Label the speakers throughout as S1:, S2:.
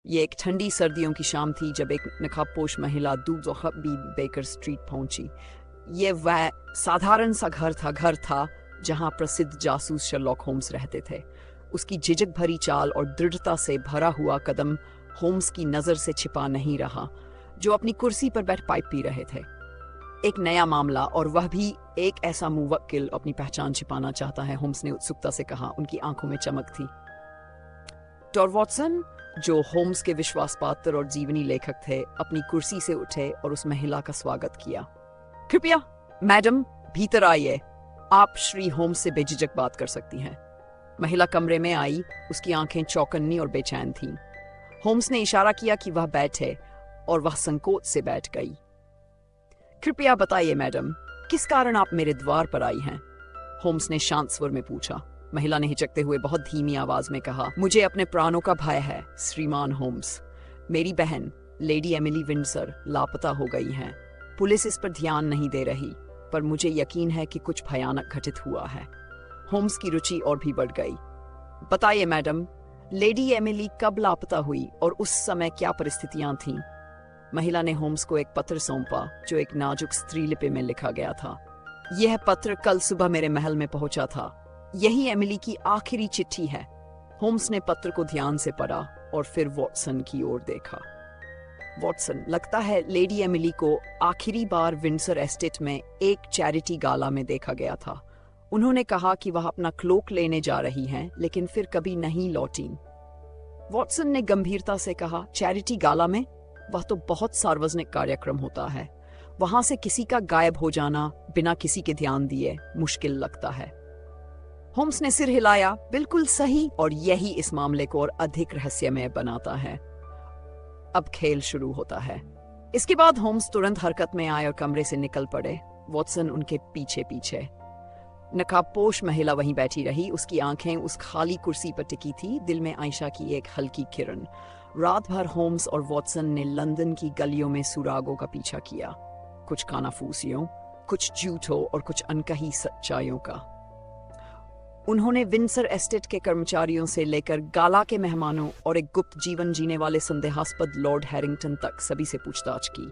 S1: ये एक ठंडी सर्दियों की शाम थी जब एक नकाबपोश महिला दूबी बेकर स्ट्रीट पहुंची। ये वह साधारण सा घर था जहां प्रसिद्ध जासूस शर्लॉक होम्स रहते थे। उसकी झिझक भरी चाल और दृढ़ता से भरा हुआ कदम होम्स की नजर से छिपा नहीं रहा, जो अपनी कुर्सी पर बैठ पाइप पी रहे थे। एक नया मामला, और वह भी एक ऐसा मुवक्किल अपनी पहचान छिपाना चाहता है, होम्स ने उत्सुकता से कहा। उनकी आंखों में चमक थी। डॉक्टर वॉटसन, जो होम्स के विश्वासपात्र और जीवनी लेखक थे, अपनी कुर्सी से उठे और उस महिला का स्वागत किया। कृपया मैडम, भीतर आइए। आप श्री होम्स से बेझिझक बात कर सकती हैं। महिला कमरे में आई। उसकी आंखें चौकन्नी और बेचैन थीं। होम्स ने इशारा किया कि वह बैठे, और वह संकोच से बैठ गई। कृपया बताइए मैडम, किस कारण आप मेरे द्वार पर आई हैं? होम्स ने शांत स्वर में पूछा। महिला ने हिचकते हुए बहुत धीमी आवाज में कहा, मुझे अपने प्राणों का भय है श्रीमान होम्स। मेरी बहन लेडी एमिली विंडसर लापता हो गई हैं। पुलिस इस पर ध्यान नहीं दे रही, पर मुझे यकीन है कि कुछ भयानक घटित हुआ है। होम्स की रुचि और भी बढ़ गई। बताइए मैडम, लेडी एमिली कब लापता हुई और उस समय क्या परिस्थितियां थीं? महिला ने होम्स को एक पत्र सौंपा जो एक नाजुक स्त्रीलिपि में लिखा गया था। यह पत्र कल सुबह मेरे महल में पहुंचा था। यही एमिली की आखिरी चिट्ठी है। होम्स ने पत्र को ध्यान से पढ़ा और फिर वॉटसन की ओर देखा। वॉटसन, लगता है लेडी एमिली को आखिरी बार विंडसर एस्टेट में एक चैरिटी गाला में देखा गया था। उन्होंने कहा कि वह अपना क्लोक लेने जा रही हैं, लेकिन फिर कभी नहीं लौटी। वॉटसन ने गंभीरता से कहा, चैरिटी गाला में? वह तो बहुत सार्वजनिक कार्यक्रम होता है। वहां से किसी का गायब हो जाना बिना किसी के ध्यान दिए मुश्किल लगता है। होम्स ने सिर हिलाया। बिल्कुल सही, और यही इस मामले को और अधिक रहस्यमय बनाता है। अब खेल शुरू होता है। इसके बाद होम्स तुरंत हरकत में आए और कमरे से निकल पड़े। वॉटसन उनके पीछे पीछे। नकाबपोश महिला वहीं बैठी रही। उसकी आंखें उस खाली कुर्सी पर टिकी थी, दिल में आयशा की एक हल्की किरण। रात भर होम्स और वॉटसन ने लंदन की गलियों में सुरागों का पीछा किया, कुछ कानाफूसियों, कुछ झूठों और कुछ अनकही सच्चाइयों का। उन्होंने विंडसर एस्टेट के कर्मचारियों से लेकर गाला के मेहमानों और एक गुप्त जीवन जीने वाले संदेहास्पद लॉर्ड हैरिंगटन तक सभी से पूछताछ की।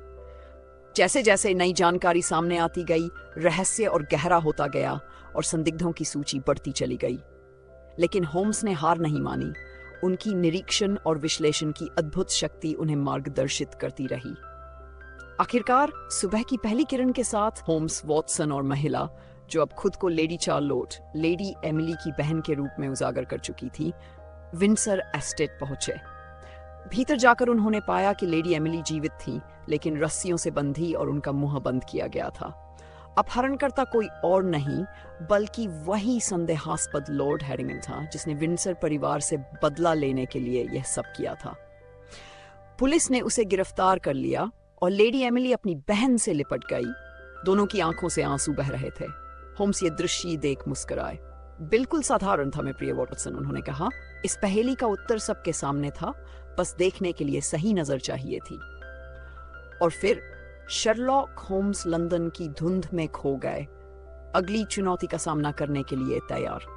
S1: जैसे जैसे नई जानकारी सामने आती गई, रहस्य और गहरा होता गया और संदिग्धों की सूची बढ़ती चली गई। लेकिन होम्स ने हार नहीं मानी। उनकी निरीक्षण और विश्लेषण की अद्भुत शक्ति उन्हें मार्गदर्शित करती रही। आखिरकार सुबह की पहली किरण के साथ होम्स, वॉटसन और महिला, जो अब खुद को लेडी चार्लोट, लेडी एमिली की बहन के रूप में उजागर कर चुकी थी, विंडसर एस्टेट पहुंचे। भीतर जाकर उन्होंने पाया कि लेडी एमिली जीवित थी, लेकिन रस्सियों से बंधी और उनका मुंह बंद किया गया था। अपहरणकर्ता कोई और नहीं बल्कि वही संदेहास्पद लॉर्ड हैरिंगटन था, जिसने विंडसर परिवार से बदला लेने के लिए यह सब किया था। पुलिस ने उसे गिरफ्तार कर लिया और लेडी एमिली अपनी बहन से लिपट गई। दोनों की आंखों से आंसू बह रहे थे। होम्स ये दृश्य देख मुस्कुराए। बिल्कुल साधारण था, मैं प्रिय वॉटसन, उन्होंने कहा। इस पहेली का उत्तर सबके सामने था, बस देखने के लिए सही नजर चाहिए थी। और फिर शर्लॉक होम्स लंदन की धुंध में खो गए, अगली चुनौती का सामना करने के लिए तैयार।